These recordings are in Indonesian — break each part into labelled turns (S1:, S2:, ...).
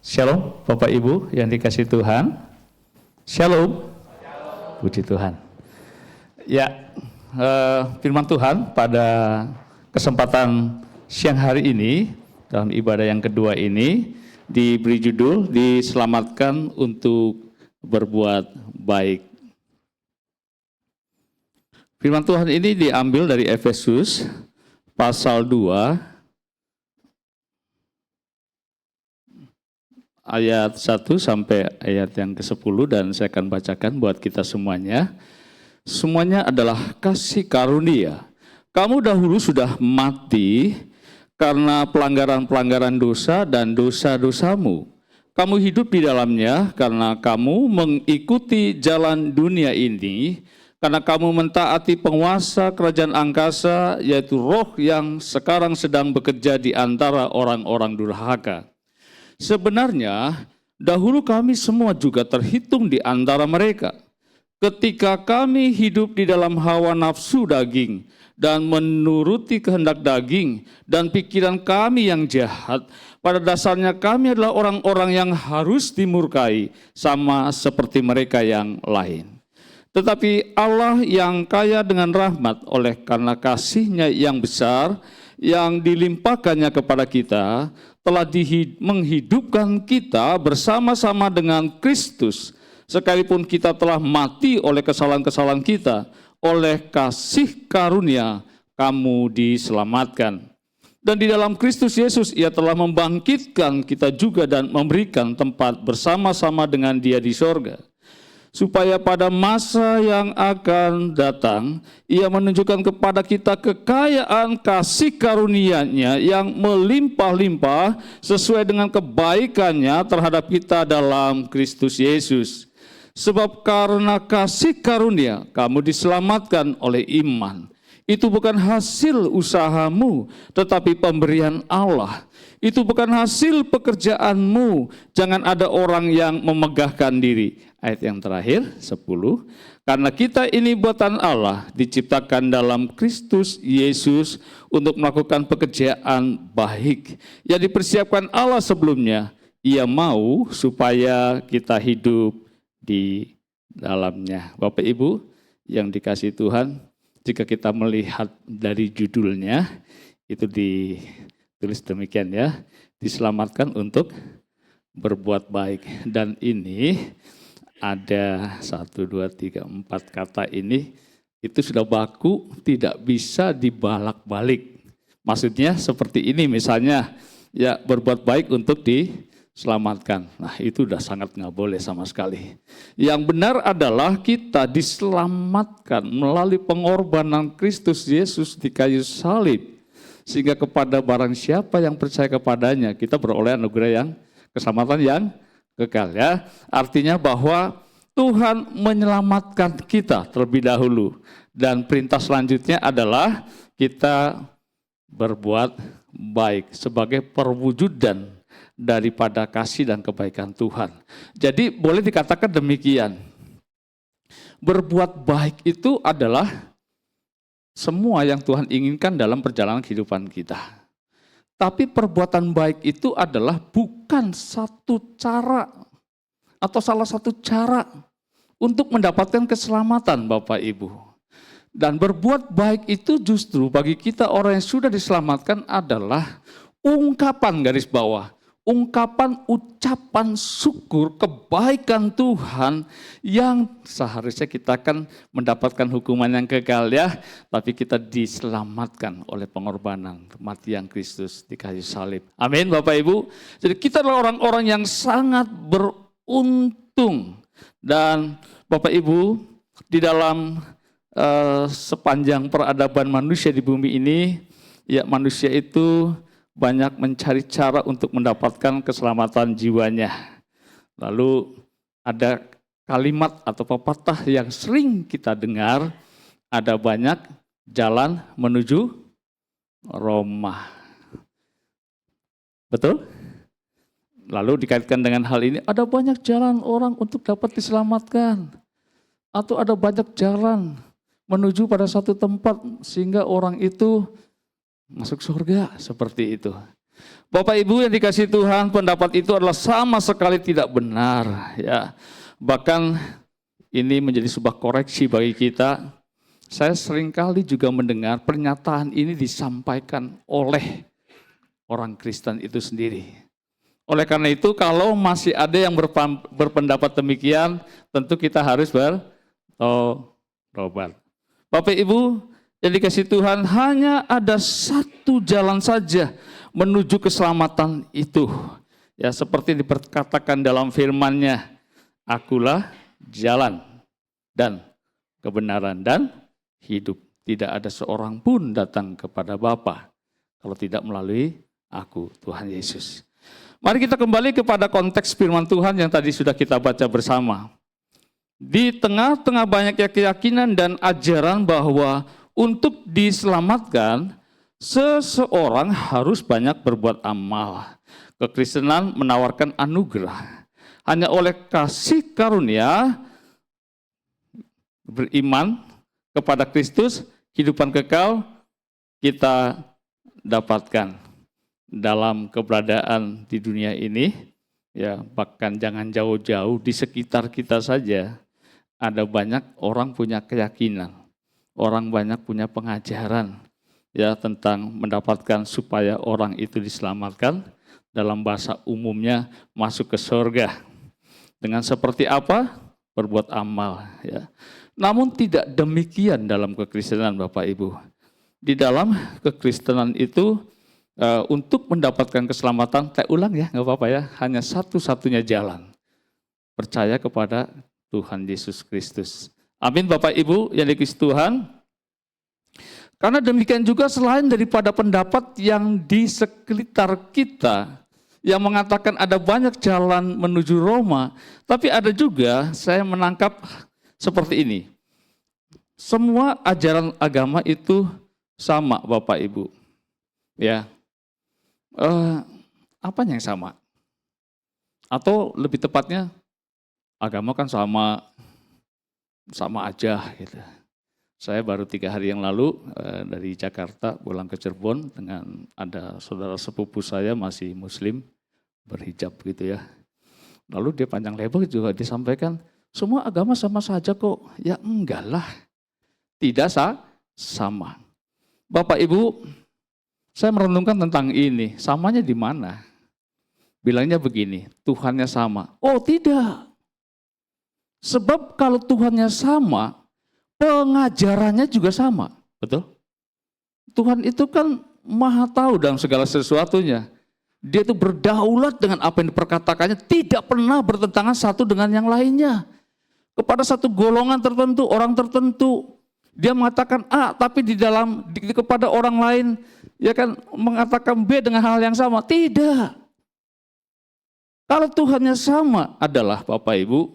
S1: Shalom Bapak Ibu yang dikasihi Tuhan. Shalom. Puji Tuhan. Ya, firman Tuhan pada kesempatan siang hari ini dalam ibadah yang kedua ini diberi judul diselamatkan untuk berbuat baik. Firman Tuhan ini diambil dari Efesus pasal 2 ayat 1 sampai ayat yang ke-10 dan saya akan bacakan buat kita semuanya. Semuanya adalah kasih karunia. Kamu dahulu sudah mati karena pelanggaran-pelanggaran dosa dan dosa-dosamu. Kamu hidup di dalamnya karena kamu mengikuti jalan dunia ini, karena kamu mentaati penguasa kerajaan angkasa, yaitu roh yang sekarang sedang bekerja di antara orang-orang durhaka. Sebenarnya, dahulu kami semua juga terhitung di antara mereka. Ketika kami hidup di dalam hawa nafsu daging dan menuruti kehendak daging dan pikiran kami yang jahat, pada dasarnya kami adalah orang-orang yang harus dimurkai sama seperti mereka yang lain. Tetapi Allah yang kaya dengan rahmat oleh karena kasih-Nya yang besar yang dilimpahkannya kepada kita, telah menghidupkan kita bersama-sama dengan Kristus, sekalipun kita telah mati oleh kesalahan-kesalahan kita, oleh kasih karunia kamu diselamatkan. Dan di dalam Kristus Yesus Ia telah membangkitkan kita juga dan memberikan tempat bersama-sama dengan Dia di sorga, supaya pada masa yang akan datang Ia menunjukkan kepada kita kekayaan kasih karunia-Nya yang melimpah-limpah sesuai dengan kebaikan-Nya terhadap kita dalam Kristus Yesus. Sebab karena kasih karunia kamu diselamatkan oleh iman. Itu bukan hasil usahamu, tetapi pemberian Allah. Itu bukan hasil pekerjaanmu, jangan ada orang yang memegahkan diri. Ayat yang terakhir, 10. Karena kita ini buatan Allah, diciptakan dalam Kristus Yesus untuk melakukan pekerjaan baik yang dipersiapkan Allah sebelumnya. Ia mau supaya kita hidup di dalamnya. Bapak Ibu yang dikasihi Tuhan, jika kita melihat dari judulnya, itu ditulis demikian ya, diselamatkan untuk berbuat baik. Dan ini ada 1, 2, 3, 4 kata ini, itu sudah baku, tidak bisa dibalak-balik. Maksudnya seperti ini misalnya, ya berbuat baik untuk diselamatkan. Nah itu udah sangat nggak boleh sama sekali. Yang benar adalah kita diselamatkan melalui pengorbanan Kristus Yesus di kayu salib. Sehingga kepada barang siapa yang percaya kepadanya, kita beroleh anugerah yang keselamatan yang kekal ya. Artinya bahwa Tuhan menyelamatkan kita terlebih dahulu. Dan perintah selanjutnya adalah kita berbuat baik sebagai perwujudan daripada kasih dan kebaikan Tuhan. Jadi boleh dikatakan demikian. Berbuat baik itu adalah semua yang Tuhan inginkan dalam perjalanan kehidupan kita. Tapi perbuatan baik itu adalah bukan satu cara atau salah satu cara untuk mendapatkan keselamatan Bapak Ibu. Dan berbuat baik itu justru bagi kita orang yang sudah diselamatkan adalah ungkapan garis bawah. Ungkapan ucapan syukur kebaikan Tuhan yang seharusnya kita akan mendapatkan hukuman yang kekal ya. Tapi kita diselamatkan oleh pengorbanan kematian Kristus di kayu salib. Amin Bapak Ibu. Jadi kita adalah orang-orang yang sangat beruntung. Dan Bapak Ibu di dalam sepanjang peradaban manusia di bumi ini, ya manusia itu banyak mencari cara untuk mendapatkan keselamatan jiwanya. Lalu ada kalimat atau pepatah yang sering kita dengar, ada banyak jalan menuju Roma. Betul? Lalu dikaitkan dengan hal ini, ada banyak jalan orang untuk dapat diselamatkan. Atau ada banyak jalan menuju pada satu tempat sehingga orang itu masuk surga, seperti itu. Bapak Ibu yang dikasihi Tuhan, pendapat itu adalah sama sekali tidak benar, ya. Bahkan ini menjadi sebuah koreksi bagi kita. Saya seringkali juga mendengar pernyataan ini disampaikan oleh orang Kristen itu sendiri. Oleh karena itu, kalau masih ada yang berpendapat demikian, tentu kita harus bertobat. Bapak Ibu yang dikasihi Tuhan, hanya ada satu jalan saja menuju keselamatan itu. Ya, seperti diperkatakan dalam firman-Nya, akulah jalan dan kebenaran dan hidup. Tidak ada seorang pun datang kepada Bapa kalau tidak melalui aku, Tuhan Yesus. Mari kita kembali kepada konteks firman Tuhan yang tadi sudah kita baca bersama. Di tengah-tengah banyaknya keyakinan dan ajaran bahwa untuk diselamatkan, seseorang harus banyak berbuat amal. Kekristenan menawarkan anugerah. Hanya oleh kasih karunia beriman kepada Kristus, kehidupan kekal kita dapatkan dalam keberadaan di dunia ini. Ya, bahkan jangan jauh-jauh, di sekitar kita saja ada banyak orang punya keyakinan, orang banyak punya pengajaran ya tentang mendapatkan supaya orang itu diselamatkan, dalam bahasa umumnya masuk ke surga. Dengan seperti apa? Berbuat amal ya. Namun tidak demikian dalam kekristenan Bapak Ibu. Di dalam kekristenan itu untuk mendapatkan keselamatan, saya ulang ya, nggak apa-apa ya, hanya satu-satunya jalan. Percaya kepada Tuhan Yesus Kristus. Amin Bapak Ibu yang dikasihi Tuhan. Karena demikian juga selain daripada pendapat yang di sekitar kita yang mengatakan ada banyak jalan menuju Roma, tapi ada juga saya menangkap seperti ini. Semua ajaran agama itu sama Bapak Ibu. Ya. Apanya yang sama? Atau lebih tepatnya agama kan sama aja gitu. Saya baru 3 hari yang lalu dari Jakarta pulang ke Cirebon dengan ada saudara sepupu saya masih muslim berhijab gitu ya. Lalu dia panjang lebar juga disampaikan, semua agama sama saja kok. Ya enggak lah, tidak sama. Bapak Ibu, saya merenungkan tentang ini, samanya di mana? Bilangnya begini, Tuhannya sama. Oh tidak, sebab kalau Tuhannya sama, pengajarannya juga sama, betul? Tuhan itu kan maha tahu dalam segala sesuatunya. Dia itu berdaulat dengan apa yang diperkatakannya, tidak pernah bertentangan satu dengan yang lainnya. Kepada satu golongan tertentu, orang tertentu, dia mengatakan A, tapi kepada orang lain, ya kan mengatakan B dengan hal yang sama. Tidak. Kalau Tuhannya sama adalah Bapak Ibu,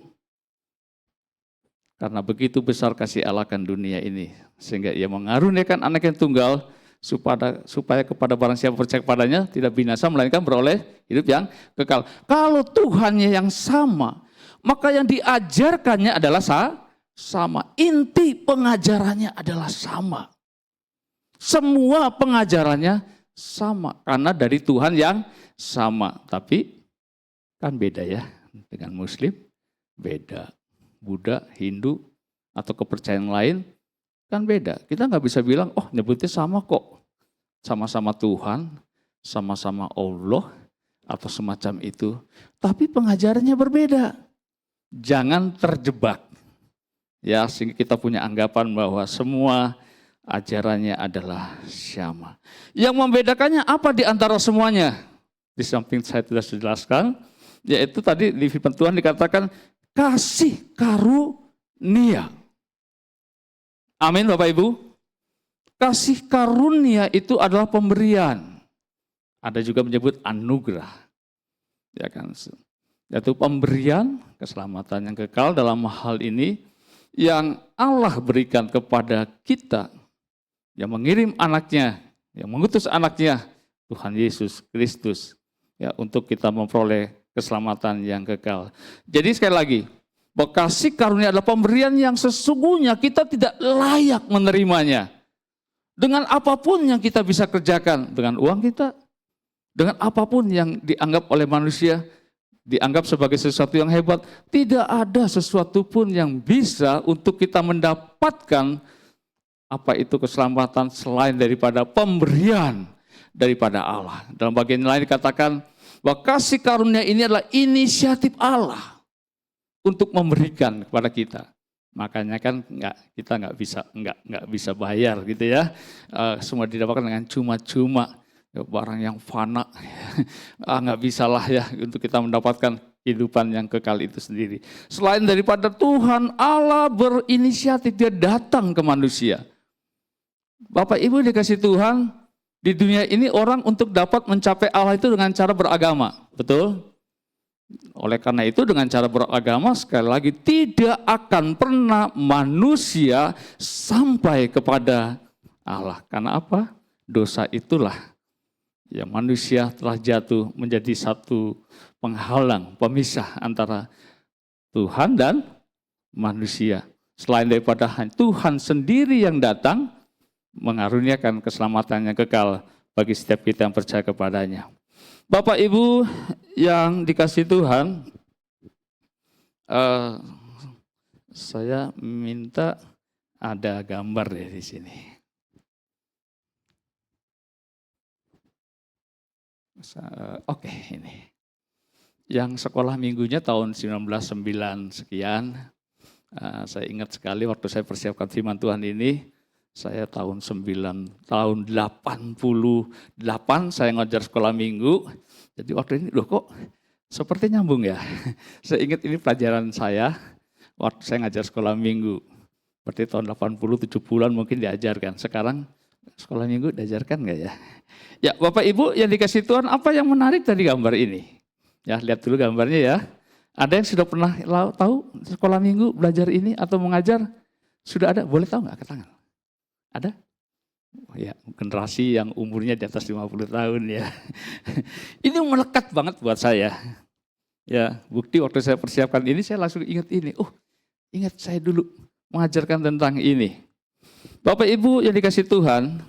S1: karena begitu besar kasih Allah akan dunia ini, sehingga ia mengaruniakan anak yang tunggal, supaya kepada barang siapa percaya kepadanya tidak binasa, melainkan beroleh hidup yang kekal. Kalau Tuhannya yang sama, maka yang diajarkannya adalah sama. Inti pengajarannya adalah sama. Semua pengajarannya sama, karena dari Tuhan yang sama. Tapi kan beda ya, dengan Muslim beda, Buddha, Hindu, atau kepercayaan lain kan beda. Kita nggak bisa bilang, oh nyebutnya sama kok. Sama-sama Tuhan, sama-sama Allah, atau semacam itu. Tapi pengajarannya berbeda. Jangan terjebak. Ya, sehingga kita punya anggapan bahwa semua ajarannya adalah sama. Yang membedakannya apa di antara semuanya? Di samping saya sudah jelaskan, yaitu tadi di firman Tuhan dikatakan kasih karunia. Amin Bapak Ibu. Kasih karunia itu adalah pemberian. Ada juga menyebut anugerah. Ya kan? Yaitu pemberian keselamatan yang kekal dalam hal ini yang Allah berikan kepada kita, yang mengirim anaknya, yang mengutus anaknya, Tuhan Yesus Kristus, ya, untuk kita memperoleh keselamatan yang kekal. Jadi sekali lagi, kasih karunia adalah pemberian yang sesungguhnya kita tidak layak menerimanya. Dengan apapun yang kita bisa kerjakan, dengan uang kita, dengan apapun yang dianggap oleh manusia, dianggap sebagai sesuatu yang hebat. Tidak ada sesuatu pun yang bisa untuk kita mendapatkan apa itu keselamatan selain daripada pemberian daripada Allah. Dalam bagian lain dikatakan bahwa kasih karunia ini adalah inisiatif Allah untuk memberikan kepada kita. Makanya kan kita nggak bisa bayar gitu ya. Semua didapatkan dengan cuma-cuma. Ya, barang yang fana, nggak bisa lah ya untuk kita mendapatkan kehidupan yang kekal itu sendiri. Selain daripada Tuhan Allah berinisiatif, dia datang ke manusia. Bapak Ibu dikasih Tuhan, di dunia ini orang untuk dapat mencapai Allah itu dengan cara beragama, betul? Oleh karena itu dengan cara beragama sekali lagi tidak akan pernah manusia sampai kepada Allah. Karena apa? Dosa itulah ya manusia telah jatuh menjadi satu penghalang, pemisah antara Tuhan dan manusia. Selain daripada Tuhan sendiri yang datang mengaruniakan keselamatan yang kekal bagi setiap kita yang percaya kepadanya. Bapak Ibu yang dikasih Tuhan, saya minta ada gambar di sini. Oke, ini. Yang sekolah minggunya tahun 1909 sekian. Saya ingat sekali waktu saya persiapkan firman Tuhan ini, saya tahun 88 saya ngajar sekolah minggu. Jadi waktu ini, loh kok seperti nyambung ya. Saya ingat ini pelajaran saya waktu saya ngajar sekolah minggu. Berarti tahun 80, 70-an mungkin diajarkan. Sekarang sekolah minggu diajarkan nggak ya? Ya Bapak Ibu yang dikasih Tuhan, apa yang menarik dari gambar ini? Ya lihat dulu gambarnya ya. Ada yang sudah pernah tahu sekolah minggu belajar ini atau mengajar? Sudah ada? Boleh tahu nggak ke tangan? Ada? Ya generasi yang umurnya di atas 50 tahun ya. Ini melekat banget buat saya. Ya bukti waktu saya persiapkan ini saya langsung ingat ini. Oh ingat saya dulu mengajarkan tentang ini. Bapak Ibu yang dikasih Tuhan,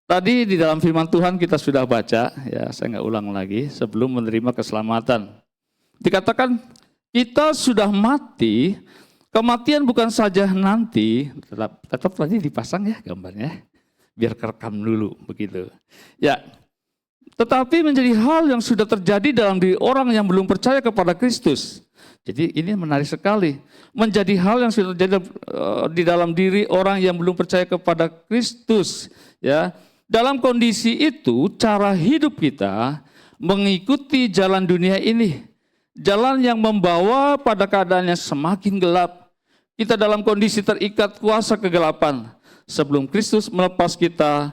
S1: tadi di dalam firman Tuhan kita sudah baca, ya saya nggak ulang lagi, sebelum menerima keselamatan. Dikatakan kita sudah mati, kematian bukan saja nanti, tetap tadi dipasang ya gambarnya, biar kerekam dulu begitu. Ya, tetapi menjadi hal yang sudah terjadi dalam diri orang yang belum percaya kepada Kristus. Jadi ini menarik sekali, menjadi hal yang sudah terjadi di dalam diri orang yang belum percaya kepada Kristus, ya. Dalam kondisi itu, cara hidup kita mengikuti jalan dunia ini. Jalan yang membawa pada keadaan yang semakin gelap. Kita dalam kondisi terikat kuasa kegelapan. Sebelum Kristus melepas kita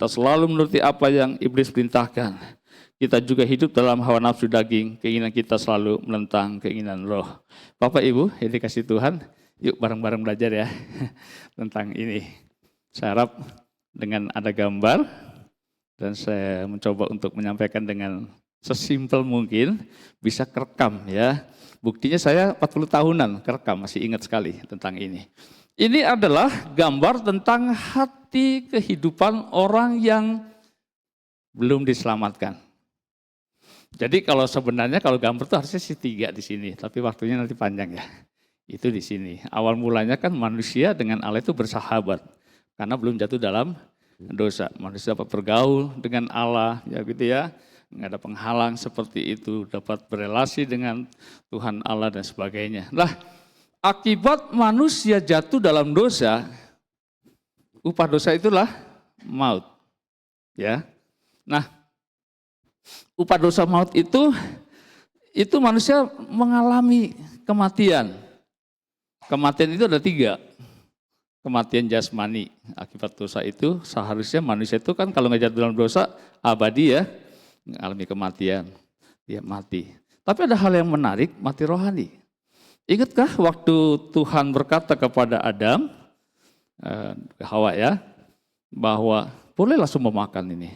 S1: selalu menuruti apa yang iblis perintahkan. Kita juga hidup dalam hawa nafsu daging, keinginan kita selalu menentang keinginan roh. Bapak Ibu yang dikasih Tuhan, yuk bareng-bareng belajar ya tentang ini. Saya harap dengan ada gambar, dan saya mencoba untuk menyampaikan dengan sesimpel mungkin, bisa kerekam ya. Buktinya saya 40 tahunan kerekam, masih ingat sekali tentang ini. Ini adalah gambar tentang hati kehidupan orang yang belum diselamatkan. Jadi kalau sebenarnya kalau gambar itu harusnya sih 3 di sini, tapi waktunya nanti panjang ya. Itu di sini. Awal mulanya kan manusia dengan Allah itu bersahabat. Karena belum jatuh dalam dosa. Manusia dapat bergaul dengan Allah, ya gitu ya. Nggak ada penghalang seperti itu. Dapat berelasi dengan Tuhan Allah dan sebagainya. Nah, akibat manusia jatuh dalam dosa, upah dosa itulah maut. Ya. Nah, upah dosa maut itu manusia mengalami kematian. Kematian itu ada 3. Kematian jasmani akibat dosa itu seharusnya manusia itu kan kalau nggak jatuh dalam dosa abadi ya, mengalami kematian, dia mati. Tapi ada hal yang menarik, mati rohani. Ingatkah waktu Tuhan berkata kepada Adam, Hawa ya, bahwa bolehlah semua makan ini,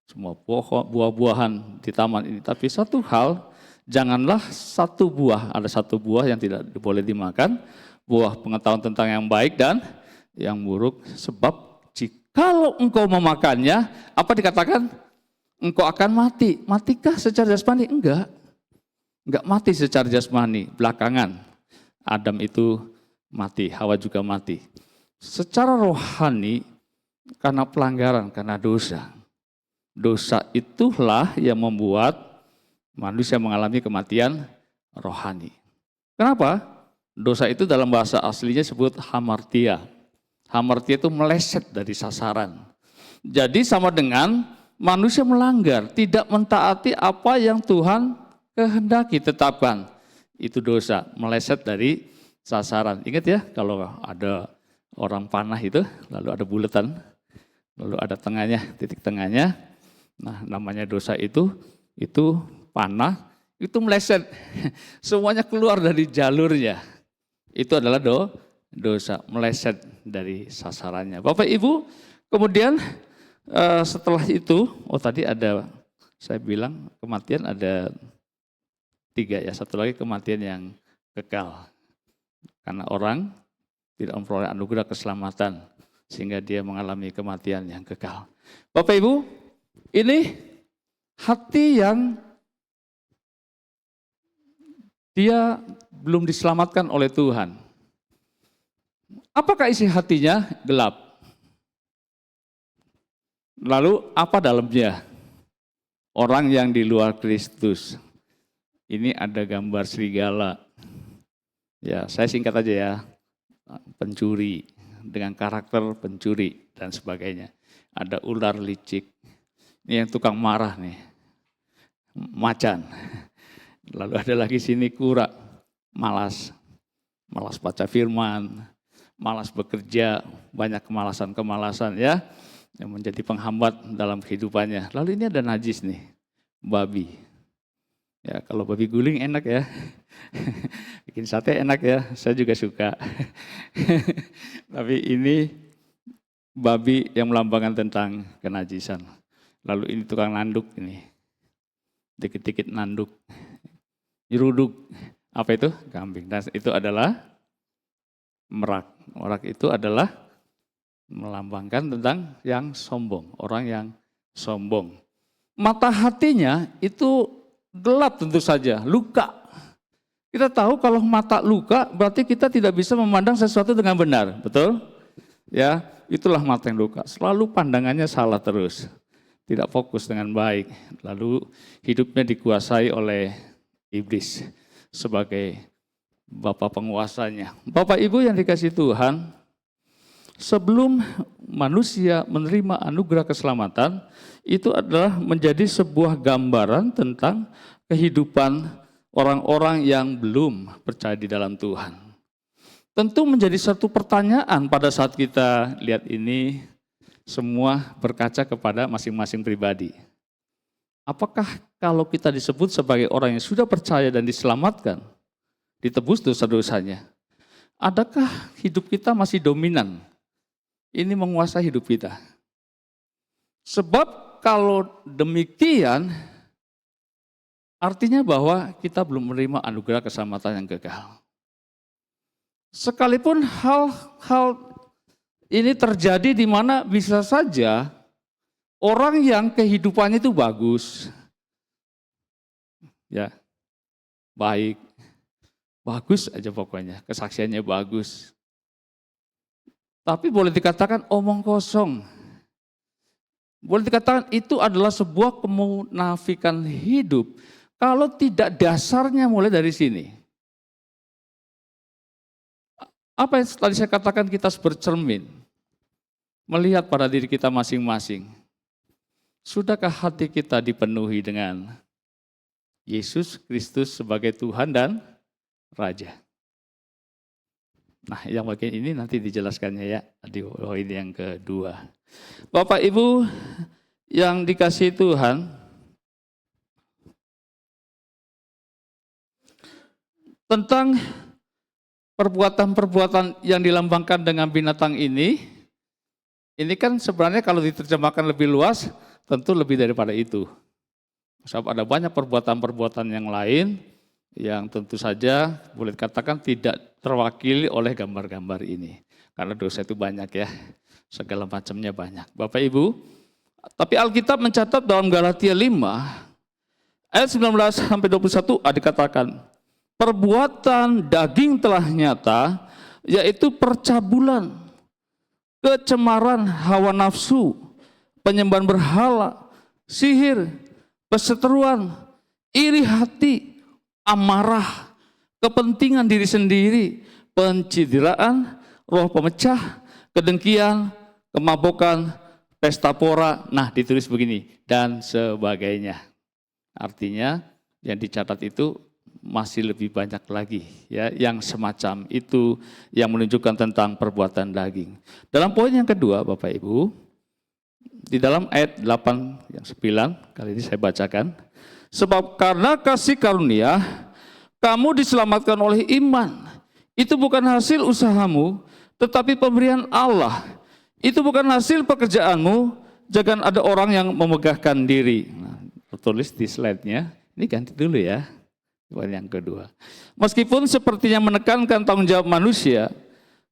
S1: semua buah-buahan di taman ini. Tapi satu hal, janganlah satu buah, ada satu buah yang tidak boleh dimakan, buah pengetahuan tentang yang baik dan yang buruk. Sebab jikalau engkau memakannya, apa dikatakan? engkau akan mati. Matikah secara jasmani? Enggak mati secara jasmani. Belakangan Adam itu mati, Hawa juga mati. Secara rohani, karena pelanggaran, karena dosa. Dosa itulah yang membuat manusia mengalami kematian rohani. Kenapa? Dosa itu dalam bahasa aslinya disebut hamartia. Hamartia itu meleset dari sasaran. Jadi sama dengan manusia melanggar, tidak mentaati apa yang Tuhan kehendaki, tetapkan. Itu dosa, meleset dari sasaran. Ingat ya, kalau ada orang panah itu, lalu ada bulatan, lalu ada tengahnya, titik tengahnya. Nah, namanya dosa itu panah, itu meleset. Semuanya keluar dari jalurnya. Itu adalah dosa, meleset dari sasarannya. Bapak Ibu, kemudian setelah itu, tadi ada, saya bilang kematian ada 3 ya, satu lagi kematian yang kekal. Karena orang tidak memperoleh anugerah keselamatan, sehingga dia mengalami kematian yang kekal. Bapak Ibu, ini hati yang dia belum diselamatkan oleh Tuhan. Apakah isi hatinya? Gelap. Lalu apa dalamnya? Orang yang di luar Kristus. Ini ada gambar serigala. Ya, saya singkat aja ya. Pencuri dengan karakter pencuri dan sebagainya. Ada ular licik. Ini yang tukang marah nih. Macan. Lalu ada lagi sini kura, malas baca firman, malas bekerja, banyak kemalasan ya, yang menjadi penghambat dalam kehidupannya. Lalu ini ada najis nih, babi. Ya, kalau babi guling enak ya, bikin sate enak ya, saya juga suka. Tapi ini babi yang melambangkan tentang kenajisan. Lalu ini tukang nanduk ini, dikit-dikit nanduk. Nyeruduk, apa itu? Kambing. Dan itu adalah merak. Merak itu adalah melambangkan tentang yang sombong, orang yang sombong. Mata hatinya itu gelap tentu saja, luka. Kita tahu kalau mata luka berarti kita tidak bisa memandang sesuatu dengan benar, betul? Ya, itulah mata yang luka. Selalu pandangannya salah terus, tidak fokus dengan baik. Lalu hidupnya dikuasai oleh iblis sebagai bapak penguasanya. Bapak Ibu yang dikasihi Tuhan, sebelum manusia menerima anugerah keselamatan, itu adalah menjadi sebuah gambaran tentang kehidupan orang-orang yang belum percaya di dalam Tuhan. Tentu menjadi satu pertanyaan pada saat kita lihat ini, semua berkaca kepada masing-masing pribadi. Apakah kalau kita disebut sebagai orang yang sudah percaya dan diselamatkan, ditebus dosa-dosanya, adakah hidup kita masih dominan? Ini menguasai hidup kita. Sebab kalau demikian, artinya bahwa kita belum menerima anugerah keselamatan yang kekal. Sekalipun hal ini terjadi di mana bisa saja orang yang kehidupannya itu bagus, ya, baik, bagus aja pokoknya, kesaksiannya bagus. Tapi boleh dikatakan omong kosong. Boleh dikatakan itu adalah sebuah kemunafikan hidup kalau tidak dasarnya mulai dari sini. Apa yang tadi saya katakan, kita harus bercermin, melihat pada diri kita masing-masing. Sudahkah hati kita dipenuhi dengan Yesus Kristus sebagai Tuhan dan Raja? Nah, yang bagian ini nanti dijelaskannya ya di poin yang kedua. Bapak Ibu yang dikasihi Tuhan, tentang perbuatan-perbuatan yang dilambangkan dengan binatang ini kan sebenarnya kalau diterjemahkan lebih luas, tentu lebih daripada itu. Sebab ada banyak perbuatan-perbuatan yang lain yang tentu saja boleh dikatakan tidak terwakili oleh gambar-gambar ini. Karena dosa itu banyak ya, segala macamnya banyak. Bapak Ibu, Tapi Alkitab mencatat dalam Galatia 5 ayat 19 sampai 21 dikatakan, perbuatan daging telah nyata, yaitu percabulan, kecemaran hawa nafsu, penyembahan berhala, sihir, perseteruan, iri hati, amarah, kepentingan diri sendiri, pencideraan, roh pemecah, kedengkian, kemabukan, pesta pora. Nah, ditulis begini, dan sebagainya. Artinya yang dicatat itu masih lebih banyak lagi ya yang semacam itu yang menunjukkan tentang perbuatan daging. Dalam poin yang kedua, Bapak Ibu, di dalam ayat 8 yang 9 kali ini saya bacakan, sebab karena kasih karunia kamu diselamatkan oleh iman. Itu bukan hasil usahamu, tetapi pemberian Allah. Itu bukan hasil pekerjaanmu, jangan ada orang yang memegahkan diri. Nah, tertulis di slide-nya, ini ganti dulu ya. Poin yang kedua. Meskipun sepertinya menekankan tanggung jawab manusia,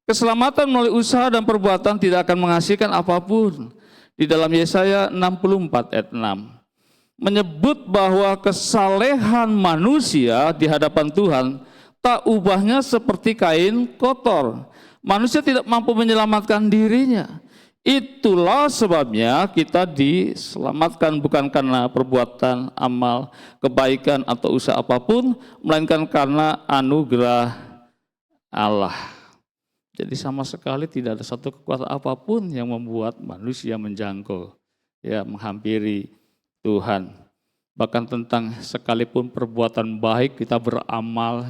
S1: keselamatan melalui usaha dan perbuatan tidak akan menghasilkan apapun. Di dalam Yesaya 64 ayat 6 menyebut bahwa kesalehan manusia di hadapan Tuhan tak ubahnya seperti kain kotor. Manusia tidak mampu menyelamatkan dirinya. Itulah sebabnya kita diselamatkan bukan karena perbuatan, amal, kebaikan atau usaha apapun, melainkan karena anugerah Allah. Jadi sama sekali tidak ada satu kekuatan apapun yang membuat manusia menjangkau, ya, menghampiri Tuhan. Bahkan tentang sekalipun perbuatan baik kita beramal,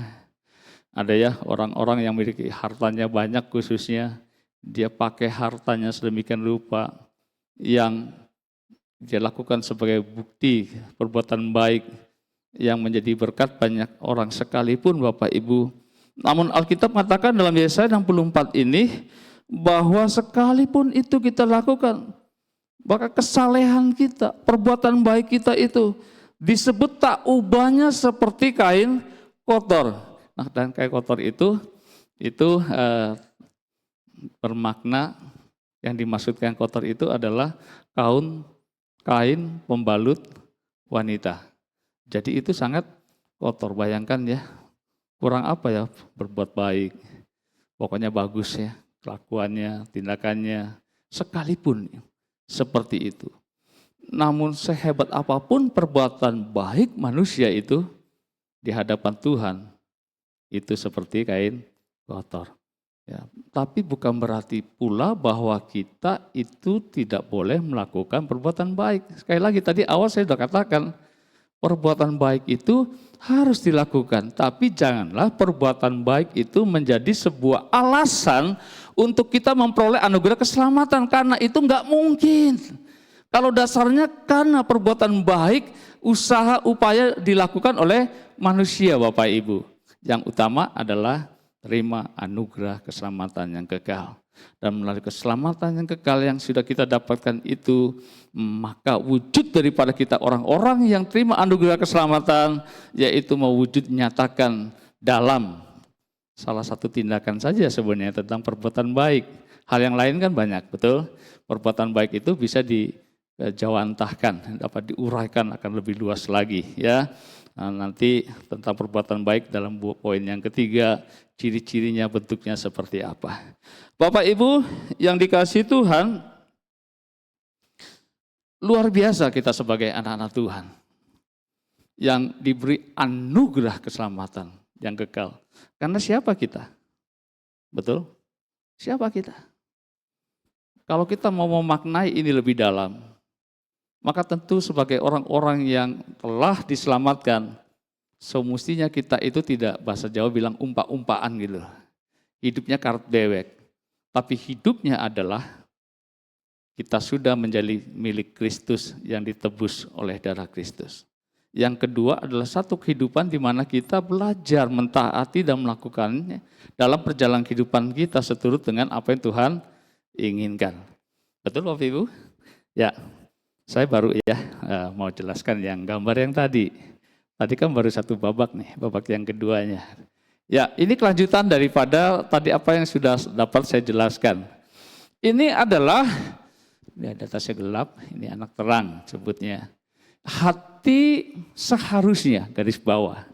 S1: ada ya orang-orang yang memiliki hartanya banyak khususnya, dia pakai hartanya sedemikian rupa yang dia lakukan sebagai bukti perbuatan baik yang menjadi berkat banyak orang sekalipun Bapak Ibu. Namun Alkitab mengatakan dalam Yesaya 64 ini bahwa sekalipun itu kita lakukan, maka kesalehan kita, perbuatan baik kita itu disebut tak ubahnya seperti kain kotor. Nah, dan kain kotor itu bermakna yang dimaksudkan kotor itu adalah kain pembalut wanita. Jadi itu sangat kotor. Bayangkan ya, kurang apa ya berbuat baik. Pokoknya bagus ya, kelakuannya, tindakannya, sekalipun seperti itu. Namun sehebat apapun perbuatan baik manusia itu di hadapan Tuhan, itu seperti kain kotor. Ya, tapi bukan berarti pula bahwa kita itu tidak boleh melakukan perbuatan baik. Sekali lagi tadi awal saya sudah katakan, perbuatan baik itu harus dilakukan. Tapi janganlah perbuatan baik itu menjadi sebuah alasan untuk kita memperoleh anugerah keselamatan. Karena itu enggak mungkin. Kalau dasarnya karena perbuatan baik, usaha, upaya dilakukan oleh manusia Bapak Ibu. Yang utama adalah terima anugerah keselamatan yang kekal. Dan melalui keselamatan yang kekal yang sudah kita dapatkan itu, maka wujud daripada kita orang-orang yang terima anugerah keselamatan, yaitu mewujud nyatakan dalam salah satu tindakan saja sebenarnya tentang perbuatan baik. Hal yang lain kan banyak, betul? Perbuatan baik itu bisa dijawantahkan, dapat diuraikan akan lebih luas lagi ya. Nah, nanti tentang perbuatan baik dalam poin yang ketiga, ciri-cirinya, bentuknya seperti apa. Bapak Ibu yang dikasihi Tuhan, luar biasa kita sebagai anak-anak Tuhan yang diberi anugerah keselamatan yang kekal. Karena siapa kita? Betul? Siapa kita? Kalau kita mau memaknai ini lebih dalam, maka tentu sebagai orang-orang yang telah diselamatkan, semestinya kita itu tidak, bahasa Jawa bilang umpa-umpaan gitu. Hidupnya karet dewek. Tapi hidupnya adalah kita sudah menjadi milik Kristus yang ditebus oleh darah Kristus. Yang kedua adalah satu kehidupan di mana kita belajar mentaati dan melakukannya dalam perjalanan kehidupan kita seturut dengan apa yang Tuhan inginkan. Betul Bapak Ibu? Ya. Saya baru mau jelaskan yang gambar yang tadi. Tadi kan baru satu babak nih, babak yang keduanya. Ya, ini kelanjutan daripada tadi apa yang sudah dapat saya jelaskan. Ini adalah Di atasnya gelap, ini anak terang sebutnya. Hati seharusnya garis bawah.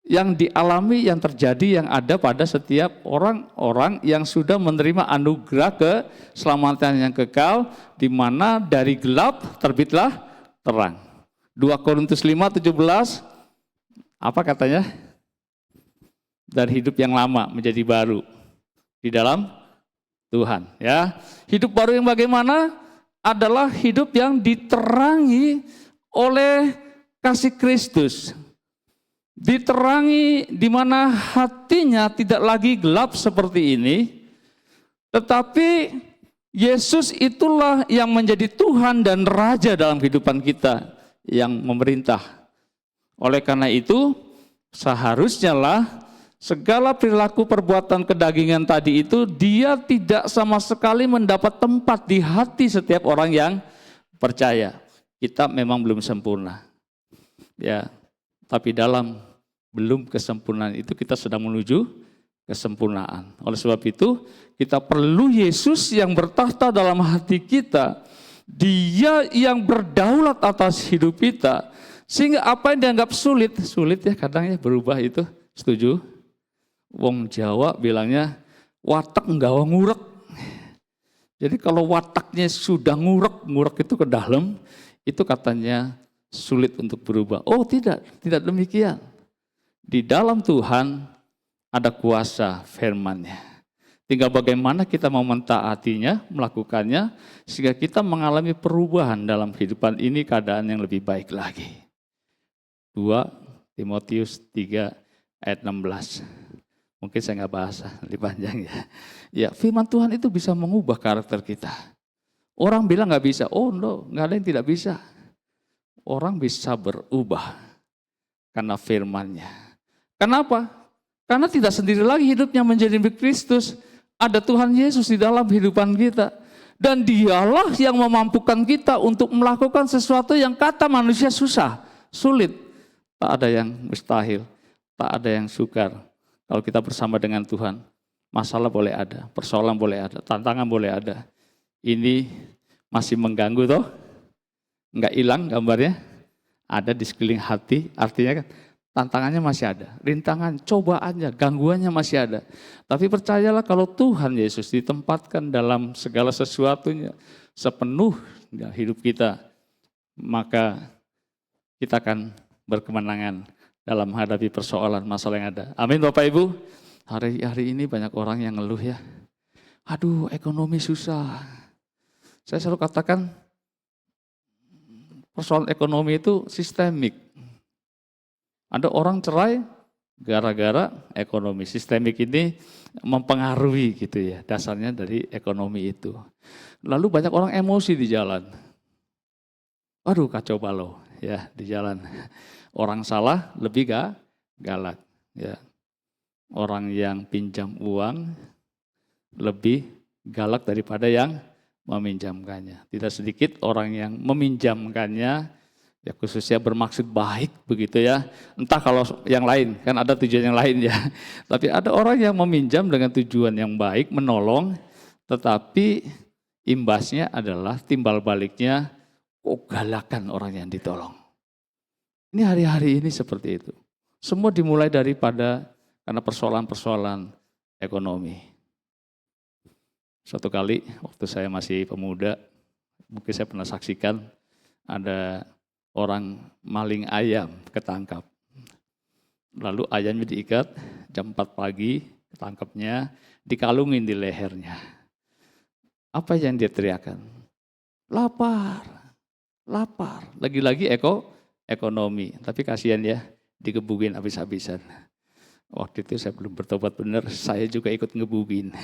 S1: Yang dialami, yang terjadi, yang ada pada setiap orang-orang yang sudah menerima anugerah keselamatan yang kekal, di mana dari gelap terbitlah terang. 2 Korintus 5:17, apa katanya? Dari hidup yang lama menjadi baru di dalam Tuhan. Ya, hidup baru yang bagaimana? Adalah hidup yang diterangi oleh kasih Kristus. Diterangi di mana hatinya tidak lagi gelap seperti ini, tetapi Yesus itulah yang menjadi Tuhan dan Raja dalam kehidupan kita, yang memerintah. Oleh karena itu, seharusnya lah segala perilaku perbuatan kedagingan tadi itu dia tidak sama sekali mendapat tempat di hati setiap orang yang percaya. Kita memang belum sempurna. Ya, tapi dalam belum kesempurnaan itu kita sedang menuju kesempurnaan. Oleh sebab itu, kita perlu Yesus yang bertahta dalam hati kita. Dia yang berdaulat atas hidup kita. Sehingga apa yang dianggap sulit ya kadang ya berubah itu. Setuju? Wong Jawa bilangnya watak nggawa ngurek. Jadi kalau wataknya sudah ngurek itu ke dalam, itu katanya sulit untuk berubah. Oh tidak demikian. Di dalam Tuhan ada kuasa firman-Nya. Tinggal bagaimana kita mau mentaatinya, melakukannya, sehingga kita mengalami perubahan dalam kehidupan ini, keadaan yang lebih baik lagi. 2 Timotius 3 ayat 16. Mungkin saya nggak bahas lebih panjang ya. Ya, firman Tuhan itu bisa mengubah karakter kita. Orang bilang nggak bisa, oh no, nggak ada yang tidak bisa. Orang bisa berubah karena firman-Nya. Kenapa? Karena tidak sendiri lagi hidupnya menjadi milik Kristus. Ada Tuhan Yesus di dalam kehidupan kita. Dan dialah yang memampukan kita untuk melakukan sesuatu yang kata manusia susah, sulit. Tak ada yang mustahil, tak ada yang sukar. Kalau kita bersama dengan Tuhan, masalah boleh ada, persoalan boleh ada, tantangan boleh ada. Ini masih mengganggu toh? Enggak hilang gambarnya? Ada di sekeliling hati, artinya kan tantangannya masih ada. Rintangan, cobaannya, gangguannya masih ada. Tapi percayalah kalau Tuhan Yesus ditempatkan dalam segala sesuatunya, sepenuh hidup kita, maka kita akan berkemenangan dalam menghadapi persoalan masalah yang ada. Amin Bapak Ibu. Hari ini banyak orang yang ngeluh ya. Aduh ekonomi susah. Saya selalu katakan persoalan ekonomi itu sistemik. Ada orang cerai gara-gara ekonomi. Sistemik ini mempengaruhi gitu ya. Dasarnya dari ekonomi itu. Lalu banyak orang emosi di jalan. Aduh kacau balau ya di jalan. Orang salah lebih galak. Ya. Orang yang pinjam uang lebih galak daripada yang meminjamkannya. Tidak sedikit orang yang meminjamkannya, ya khususnya bermaksud baik begitu ya. Entah kalau yang lain, kan ada tujuan yang lain ya. Tapi ada orang yang meminjam dengan tujuan yang baik, menolong, tetapi imbasnya adalah timbal baliknya kegalakan orang yang ditolong. Ini hari-hari ini seperti itu. Semua dimulai daripada karena persoalan-persoalan ekonomi. Suatu kali waktu saya masih pemuda, mungkin saya pernah saksikan ada orang maling ayam ketangkap. Lalu ayamnya diikat, jam 4 pagi ketangkapnya, dikalungin di lehernya. Apa yang dia teriakan? Lapar, lapar. Lagi-lagi ekonomi, tapi kasihan ya, digebugin habis-habisan. Waktu itu saya belum bertobat benar, saya juga ikut ngebugin.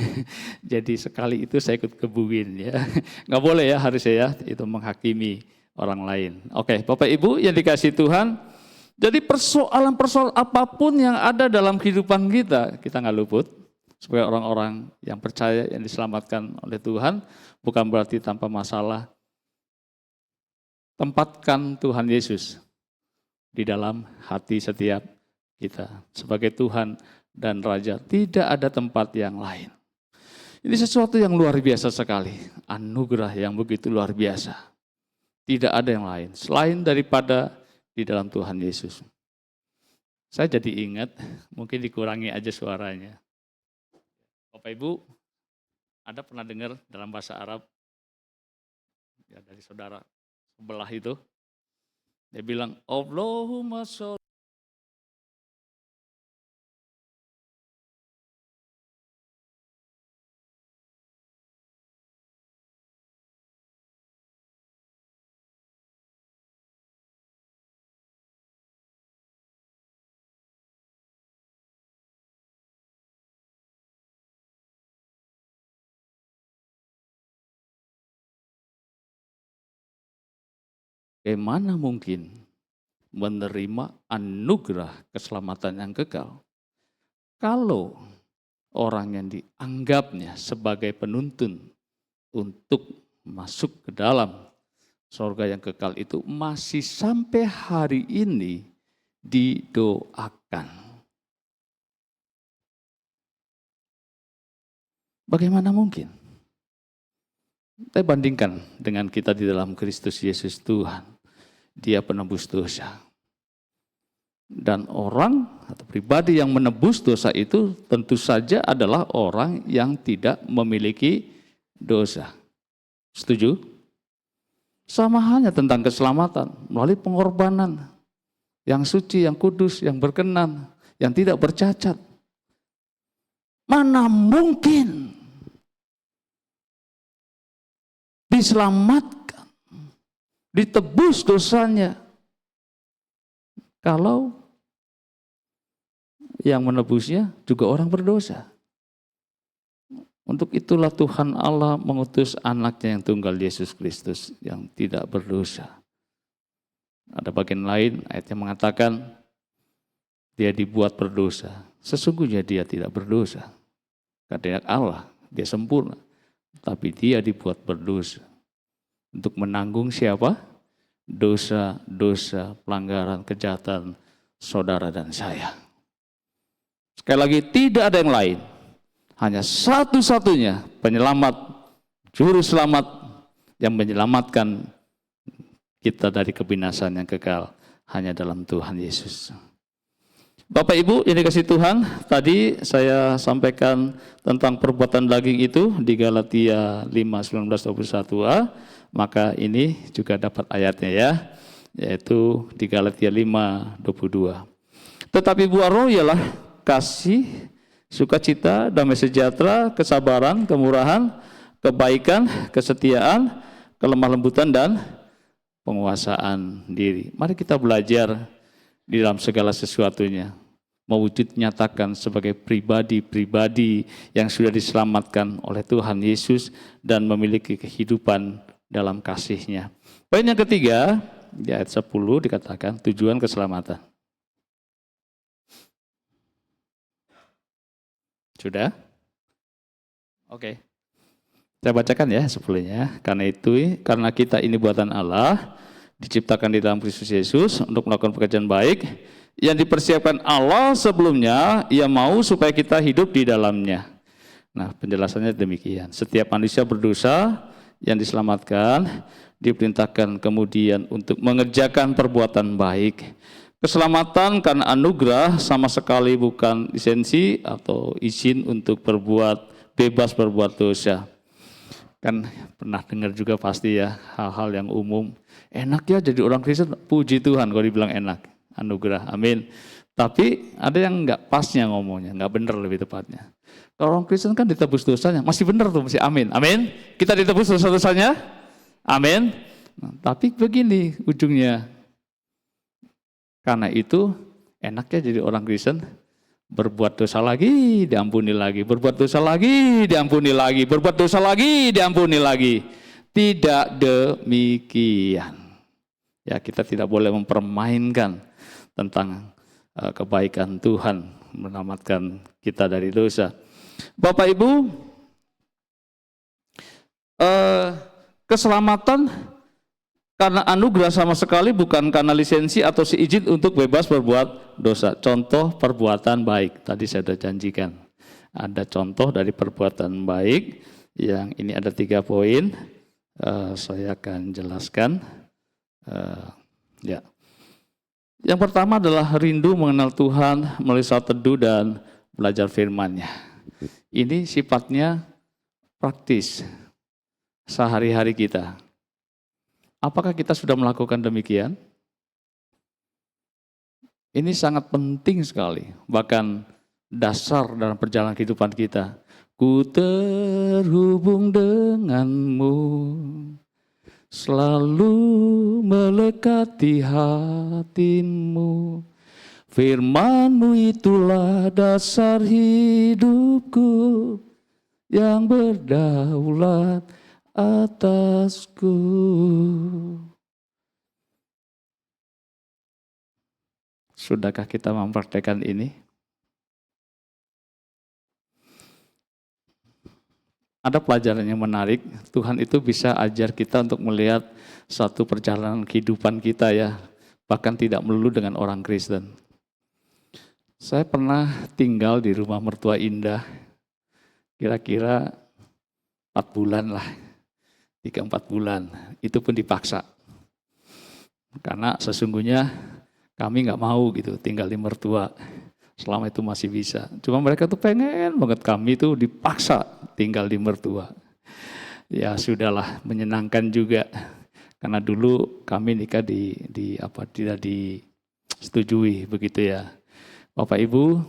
S1: Jadi sekali itu saya ikut ngebugin ya. Nggak boleh ya harusnya ya, itu menghakimi orang lain. Oke, Bapak Ibu yang dikasihi Tuhan, jadi persoalan-persoalan apapun yang ada dalam kehidupan kita nggak luput. Sebagai orang-orang yang percaya, yang diselamatkan oleh Tuhan, bukan berarti tanpa masalah. Tempatkan Tuhan Yesus di dalam hati setiap kita sebagai Tuhan dan Raja. Tidak ada tempat yang lain. Ini sesuatu yang luar biasa sekali. Anugerah yang begitu luar biasa. Tidak ada yang lain selain daripada di dalam Tuhan Yesus. Saya jadi ingat, mungkin dikurangi aja suaranya. Bapak Ibu, ada pernah dengar dalam bahasa Arab, ya dari saudara sebelah itu, dia bilang, Allahumma sholli. Bagaimana mungkin menerima anugerah keselamatan yang kekal kalau orang yang dianggapnya sebagai penuntun untuk masuk ke dalam surga yang kekal itu masih sampai hari ini didoakan. Bagaimana mungkin? Kita bandingkan dengan kita di dalam Kristus Yesus Tuhan. Dia penebus dosa. Dan orang atau pribadi yang menebus dosa itu tentu saja adalah orang yang tidak memiliki dosa. Setuju? Sama halnya tentang keselamatan melalui pengorbanan yang suci, yang kudus, yang berkenan, yang tidak bercacat. Mana mungkin diselamatkan, ditebus dosanya kalau yang menebusnya juga orang berdosa. Untuk itulah Tuhan Allah mengutus anaknya yang tunggal Yesus Kristus yang tidak berdosa. Ada bagian lain ayatnya mengatakan dia dibuat berdosa. Sesungguhnya dia tidak berdosa. Karena Allah, dia sempurna. Tapi dia dibuat berdosa. Untuk menanggung siapa? Dosa-dosa, pelanggaran, kejahatan saudara dan saya. Sekali lagi, tidak ada yang lain. Hanya satu-satunya penyelamat, juru selamat yang menyelamatkan kita dari kebinasaan yang kekal. Hanya dalam Tuhan Yesus. Bapak Ibu yang dikasihi Tuhan, tadi saya sampaikan tentang perbuatan daging itu di Galatia 5:19-21a, maka ini juga dapat ayatnya ya, yaitu di Galatia 5:22. Tetapi buah roh ialah kasih, sukacita, damai sejahtera, kesabaran, kemurahan, kebaikan, kesetiaan, kelemah lembutan, dan penguasaan diri. Mari kita belajar di dalam segala sesuatunya, mewujud nyatakan sebagai pribadi-pribadi yang sudah diselamatkan oleh Tuhan Yesus dan memiliki kehidupan dalam kasih-Nya. Poin yang ketiga, di ayat 10 dikatakan tujuan keselamatan. Sudah? Oke. Saya bacakan ya 10-nya. Karena kita ini buatan Allah, diciptakan di dalam Kristus Yesus untuk melakukan pekerjaan baik yang dipersiapkan Allah sebelumnya. Ia mau supaya kita hidup di dalamnya. Nah, penjelasannya demikian. Setiap manusia berdosa yang diselamatkan diperintahkan kemudian untuk mengerjakan perbuatan baik. Keselamatan karena anugerah sama sekali bukan lisensi atau izin untuk bebas berbuat dosa. Kan pernah dengar juga pasti ya hal-hal yang umum. Enak ya jadi orang Kristen, puji Tuhan kalau dibilang enak, anugerah, amin. Tapi ada yang enggak pasnya ngomongnya, enggak benar lebih tepatnya. Kalau orang Kristen kan ditebus dosanya, masih benar tuh, masih amin, amin. Kita ditebus dosa-dosanya, amin. Nah, tapi begini ujungnya, karena itu enaknya jadi orang Kristen, berbuat dosa lagi, diampuni lagi, berbuat dosa lagi, diampuni lagi, berbuat dosa lagi, diampuni lagi. Tidak demikian. Ya, kita tidak boleh mempermainkan tentang kebaikan Tuhan menyelamatkan kita dari dosa. Bapak Ibu, keselamatan karena anugerah sama sekali bukan karena lisensi atau izin untuk bebas berbuat dosa. Contoh perbuatan baik, tadi saya sudah janjikan. ada contoh dari perbuatan baik yang ini ada 3 poin. Saya akan jelaskan. Ya. Yang pertama adalah rindu mengenal Tuhan melalui saat teduh dan belajar firman-Nya. Ini sifatnya praktis sehari-hari kita. Apakah kita sudah melakukan demikian? Ini sangat penting sekali, bahkan dasar dalam perjalanan kehidupan kita. Ku terhubung denganmu, selalu melekat di hatimu. Firman-Mu itulah dasar hidupku yang berdaulat atasku. Sudahkah kita mempraktekkan ini? Ada pelajaran yang menarik, Tuhan itu bisa ajar kita untuk melihat satu perjalanan kehidupan kita ya, bahkan tidak melulu dengan orang Kristen. Saya pernah tinggal di rumah mertua indah, kira-kira 4 bulan lah, 3-4 bulan, itu pun dipaksa. Karena sesungguhnya kami nggak mau gitu tinggal di mertua, selama itu masih bisa. Cuma mereka tuh pengen banget kami tuh dipaksa tinggal di mertua. Ya sudahlah, menyenangkan juga. Karena dulu kami nikah tidak disetujui begitu ya. Bapak Ibu,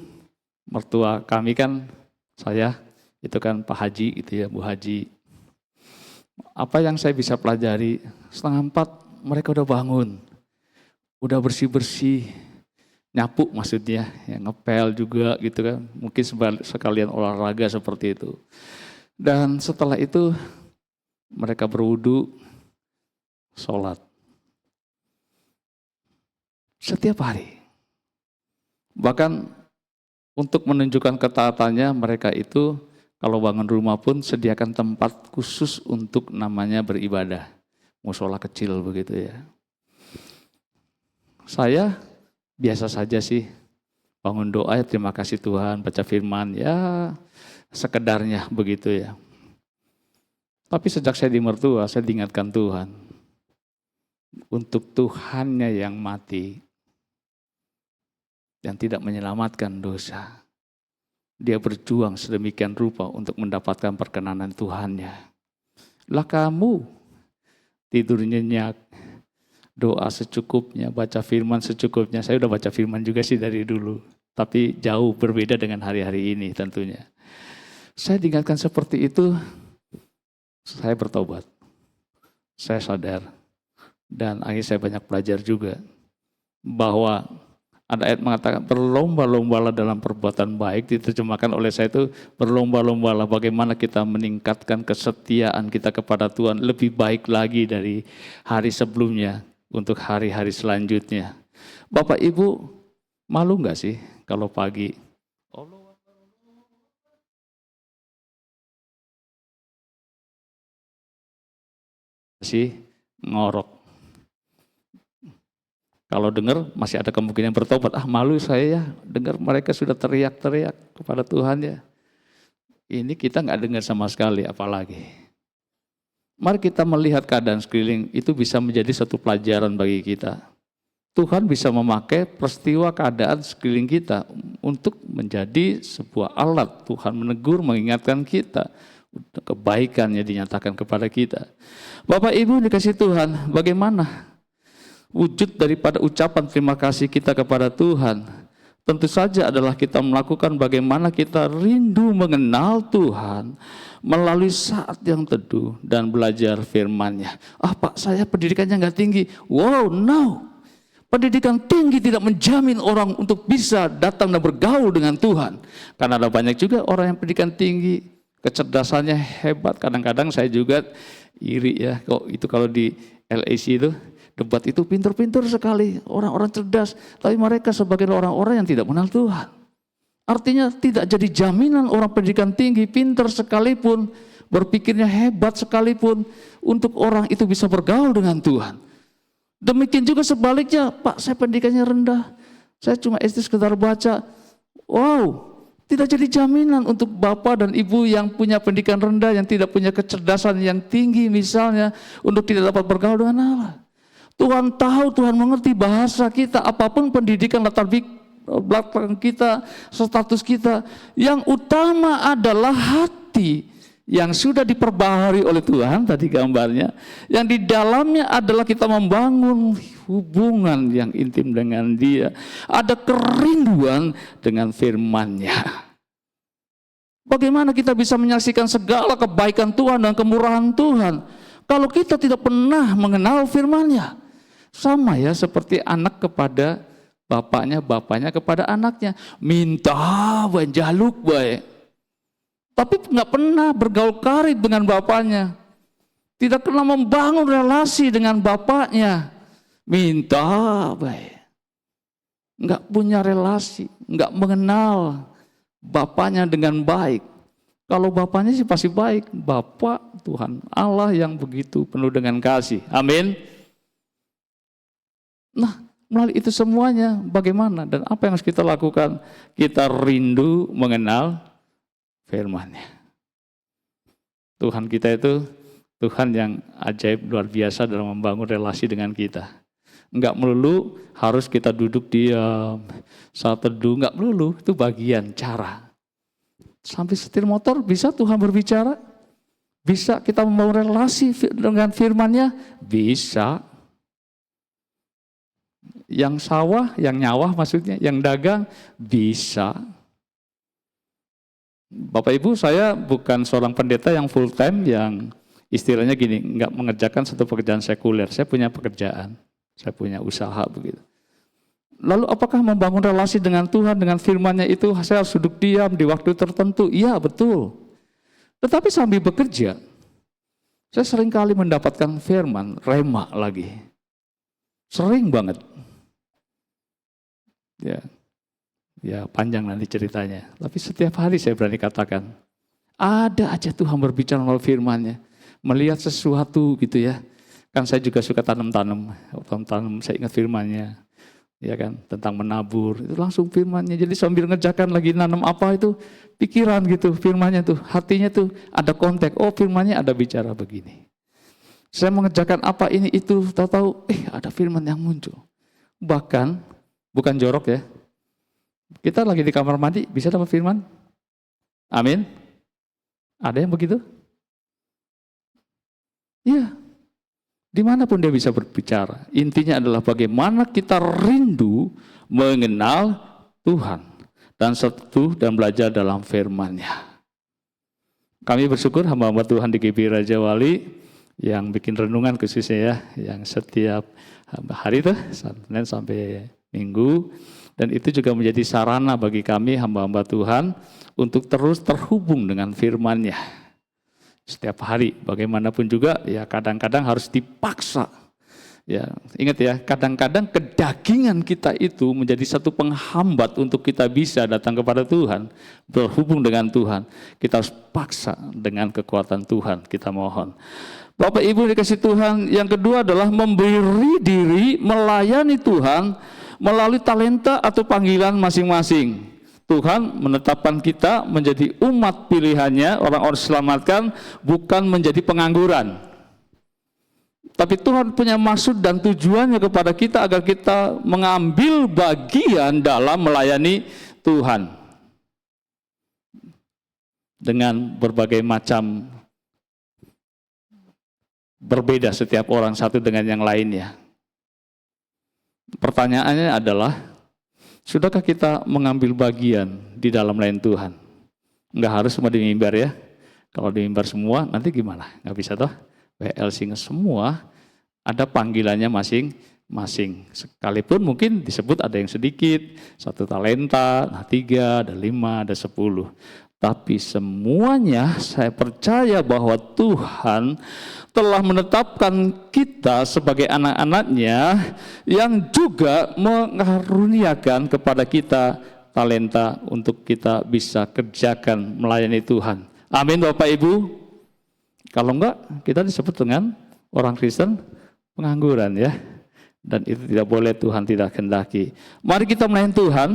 S1: mertua kami kan saya itu kan Pak Haji gitu ya, Bu Haji. Apa yang saya bisa pelajari, 3:30 mereka udah bangun, udah bersih-bersih, nyapu maksudnya, ya, ngepel juga gitu kan, mungkin sekalian olahraga seperti itu. Dan setelah itu mereka berwudu, sholat. Setiap hari. Bahkan untuk menunjukkan ketaatannya mereka itu kalau bangun rumah pun sediakan tempat khusus untuk namanya beribadah. Mushola kecil begitu ya. Saya biasa saja sih, bangun doa ya terima kasih Tuhan, baca firman ya sekedarnya begitu ya. Tapi sejak saya di mertua, saya diingatkan Tuhan. Untuk Tuhannya yang mati, yang tidak menyelamatkan dosa. Dia berjuang sedemikian rupa untuk mendapatkan perkenanan Tuhannya. Lah kamu tidur nyenyak, doa secukupnya, baca firman secukupnya. Saya udah baca firman juga sih dari dulu. Tapi jauh berbeda dengan hari-hari ini tentunya. Saya diingatkan seperti itu, saya bertobat. Saya sadar. Dan akhirnya saya banyak belajar juga. Bahwa ada ayat mengatakan berlomba-lombalah dalam perbuatan baik, diterjemahkan oleh saya itu berlomba-lombalah bagaimana kita meningkatkan kesetiaan kita kepada Tuhan lebih baik lagi dari hari sebelumnya untuk hari-hari selanjutnya. Bapak Ibu malu nggak sih kalau pagi sih ngorok? Kalau dengar masih ada kemungkinan bertobat. Malu saya ya dengar mereka sudah teriak-teriak kepada Tuhan ya. Ini kita nggak dengar sama sekali apalagi. Mari kita melihat keadaan sekeliling itu bisa menjadi satu pelajaran bagi kita. Tuhan bisa memakai peristiwa keadaan sekeliling kita untuk menjadi sebuah alat. Tuhan menegur, mengingatkan kita. Kebaikannya dinyatakan kepada kita. Bapak Ibu dikasih Tuhan, bagaimana wujud daripada ucapan terima kasih kita kepada Tuhan? Tentu saja adalah kita melakukan bagaimana kita rindu mengenal Tuhan melalui saat yang teduh dan belajar firman-Nya. Pak, saya pendidikannya nggak tinggi. Wow, no. Pendidikan tinggi tidak menjamin orang untuk bisa datang dan bergaul dengan Tuhan. Karena ada banyak juga orang yang pendidikan tinggi, kecerdasannya hebat. Kadang-kadang saya juga iri ya, kok itu kalau di LAC itu, debat itu pintar-pintar sekali, orang-orang cerdas. Tapi mereka sebagai orang-orang yang tidak mengenal Tuhan. Artinya tidak jadi jaminan orang pendidikan tinggi, pintar sekalipun, berpikirnya hebat sekalipun, untuk orang itu bisa bergaul dengan Tuhan. Demikian juga sebaliknya, Pak saya pendidikannya rendah, saya cuma SD sekedar baca. Wow, Tidak jadi jaminan untuk bapak dan ibu yang punya pendidikan rendah, yang tidak punya kecerdasan yang tinggi misalnya, untuk tidak dapat bergaul dengan Allah. Tuhan tahu, Tuhan mengerti bahasa kita, apapun pendidikan latar belakang kita, status kita. Yang utama adalah hati yang sudah diperbaharui oleh Tuhan, tadi gambarnya. Yang di dalamnya adalah kita membangun hubungan yang intim dengan Dia. Ada kerinduan dengan firman-Nya. Bagaimana kita bisa menyaksikan segala kebaikan Tuhan dan kemurahan Tuhan kalau kita tidak pernah mengenal firman-Nya? Sama ya seperti anak kepada bapaknya, bapaknya kepada anaknya. Minta baik, jaluk baik. Tapi nggak pernah bergaul karib dengan bapaknya. Tidak pernah membangun relasi dengan bapaknya. Minta baik. Nggak punya relasi, nggak mengenal bapaknya dengan baik. Kalau bapaknya sih pasti baik. Bapak Tuhan Allah yang begitu penuh dengan kasih. Amin. Nah, melalui itu semuanya bagaimana dan apa yang harus kita lakukan? Kita rindu mengenal firman-Nya. Tuhan kita itu Tuhan yang ajaib luar biasa dalam membangun relasi dengan kita. Enggak melulu harus kita duduk diam, saat teduh, enggak melulu, itu bagian cara. Sampai setir motor bisa Tuhan berbicara? Bisa kita membangun relasi dengan firman-Nya? Bisa. Yang sawah, yang nyawah maksudnya, yang dagang, bisa. Bapak Ibu, saya bukan seorang pendeta yang full time, yang istilahnya gini, enggak mengerjakan satu pekerjaan sekuler. Saya punya pekerjaan, saya punya usaha begitu. Lalu apakah membangun relasi dengan Tuhan, dengan firman-Nya itu saya harus duduk diam di waktu tertentu? Iya, betul. Tetapi sambil bekerja, saya sering kali mendapatkan firman, rema lagi. Sering banget. Ya panjang nanti ceritanya. Tapi setiap hari saya berani katakan, ada aja Tuhan berbicara melalui firman-Nya. Melihat sesuatu gitu ya. Kan saya juga suka tanam-tanam. Tanam saya ingat firman-Nya. Ya kan, tentang menabur. Itu langsung firman-Nya. Jadi sambil ngerjakan lagi nanam apa itu, pikiran gitu firman-Nya tuh. Hatinya tuh ada konteks. Oh firman-Nya ada bicara begini. Saya mengerjakan apa ini itu, tahu-tahu ada firman yang muncul. Bahkan, bukan jorok ya. Kita lagi di kamar mandi, bisa dapat firman? Amin. Ada yang begitu? Iya. Dimanapun dia bisa berbicara. Intinya adalah bagaimana kita rindu mengenal Tuhan. Dan setuh dan belajar dalam firman-Nya. Kami bersyukur hamba-hamba Tuhan di GBI Raja Wali yang bikin renungan khususnya ya. Yang setiap hari tuh, Senin sampai Minggu. Dan itu juga menjadi sarana bagi kami hamba-hamba Tuhan untuk terus terhubung dengan firman-Nya. Setiap hari, bagaimanapun juga ya kadang-kadang harus dipaksa. Ya, ingat ya, kadang-kadang kedagingan kita itu menjadi satu penghambat untuk kita bisa datang kepada Tuhan, berhubung dengan Tuhan. Kita harus paksa dengan kekuatan Tuhan, kita mohon. Bapak Ibu dikasih Tuhan, yang kedua adalah memberi diri melayani Tuhan melalui talenta atau panggilan masing-masing. Tuhan menetapkan kita menjadi umat pilihannya, orang-orang diselamatkan, bukan menjadi pengangguran. Tapi Tuhan punya maksud dan tujuannya kepada kita agar kita mengambil bagian dalam melayani Tuhan. Dengan berbagai macam berbeda setiap orang satu dengan yang lainnya. Pertanyaannya adalah, sudahkah kita mengambil bagian di dalam melayani Tuhan? Enggak harus semua di mimbar ya. Kalau di mimbar semua, nanti gimana? Enggak bisa toh? WL singa semua ada panggilannya masing-masing. Sekalipun mungkin disebut ada yang sedikit, 1 talenta, 3, ada 5, ada 10. Tapi semuanya saya percaya bahwa Tuhan telah menetapkan kita sebagai anak-anaknya yang juga mengaruniakan kepada kita talenta untuk kita bisa kerjakan melayani Tuhan. Amin Bapak Ibu. Kalau enggak, kita disebut dengan orang Kristen pengangguran ya. Dan itu tidak boleh, Tuhan tidak kehendaki. Mari kita melayani Tuhan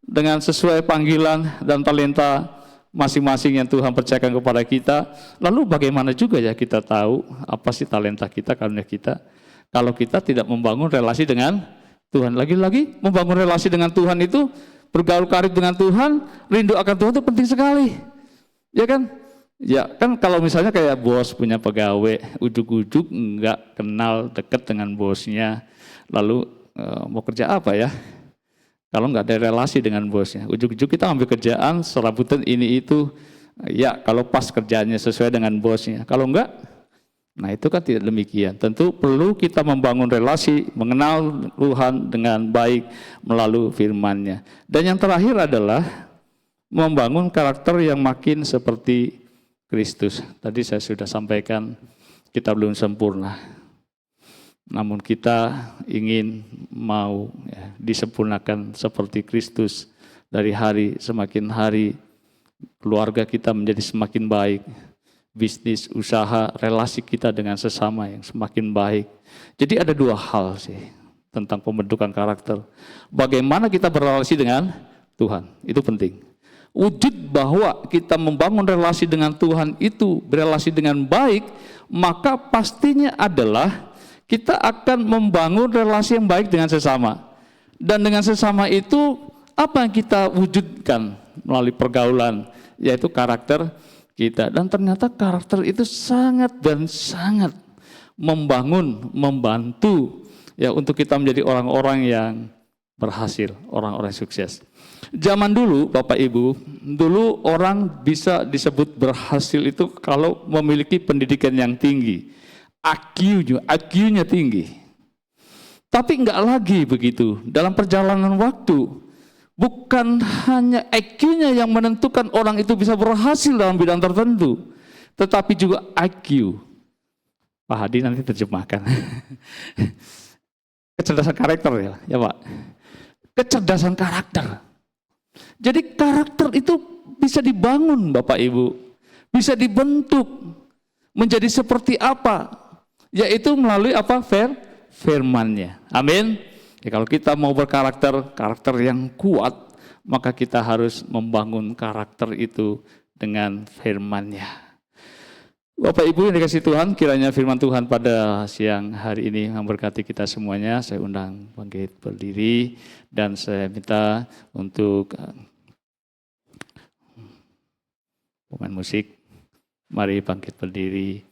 S1: dengan sesuai panggilan dan talenta masing-masing yang Tuhan percayakan kepada kita. Lalu bagaimana juga ya kita tahu apa sih talenta kita, karunia kita, kalau kita tidak membangun relasi dengan Tuhan. Lagi-lagi membangun relasi dengan Tuhan itu, bergaul karib dengan Tuhan, rindu akan Tuhan itu penting sekali. Ya kan? Ya kan, kalau misalnya kayak bos punya pegawai, ujuk-ujuk nggak kenal dekat dengan bosnya, lalu mau kerja apa ya? Kalau nggak ada relasi dengan bosnya, ujuk-ujuk kita ambil kerjaan, serabutan ini itu, ya kalau pas kerjaannya sesuai dengan bosnya. Kalau enggak, nah itu kan tidak demikian. Tentu perlu kita membangun relasi, mengenal Tuhan dengan baik melalui firman-Nya. Dan yang terakhir adalah membangun karakter yang makin seperti Kristus. Tadi saya sudah sampaikan, kita belum sempurna. Namun kita ingin mau disempurnakan seperti Kristus. Dari hari semakin hari, keluarga kita menjadi semakin baik. Bisnis, usaha, relasi kita dengan sesama yang semakin baik. Jadi ada dua hal sih tentang pembentukan karakter. Bagaimana kita berrelasi dengan Tuhan, itu penting. Wujud bahwa kita membangun relasi dengan Tuhan itu berelasi dengan baik, maka pastinya adalah kita akan membangun relasi yang baik dengan sesama. Dan dengan sesama itu, apa yang kita wujudkan melalui pergaulan, yaitu karakter kita. Dan ternyata karakter itu sangat dan sangat membangun, membantu ya untuk kita menjadi orang-orang yang berhasil, orang-orang sukses. Zaman dulu, Bapak Ibu, dulu orang bisa disebut berhasil itu kalau memiliki pendidikan yang tinggi. IQ-nya tinggi. Tapi enggak lagi begitu. Dalam perjalanan waktu, bukan hanya IQ-nya yang menentukan orang itu bisa berhasil dalam bidang tertentu, tetapi juga IQ. Pak Hadi nanti terjemahkan. Kecerdasan karakter ya Pak. Kecerdasan karakter. Jadi karakter itu bisa dibangun Bapak Ibu. Bisa dibentuk menjadi seperti apa? Yaitu melalui apa? Firman-Nya. Amin. Ya, kalau kita mau karakter yang kuat, maka kita harus membangun karakter itu dengan firman-Nya. Bapak Ibu yang dikasihi Tuhan, kiranya firman Tuhan pada siang hari ini memberkati kita semuanya. Saya undang bangkit berdiri dan saya minta untuk pemain musik, mari bangkit berdiri.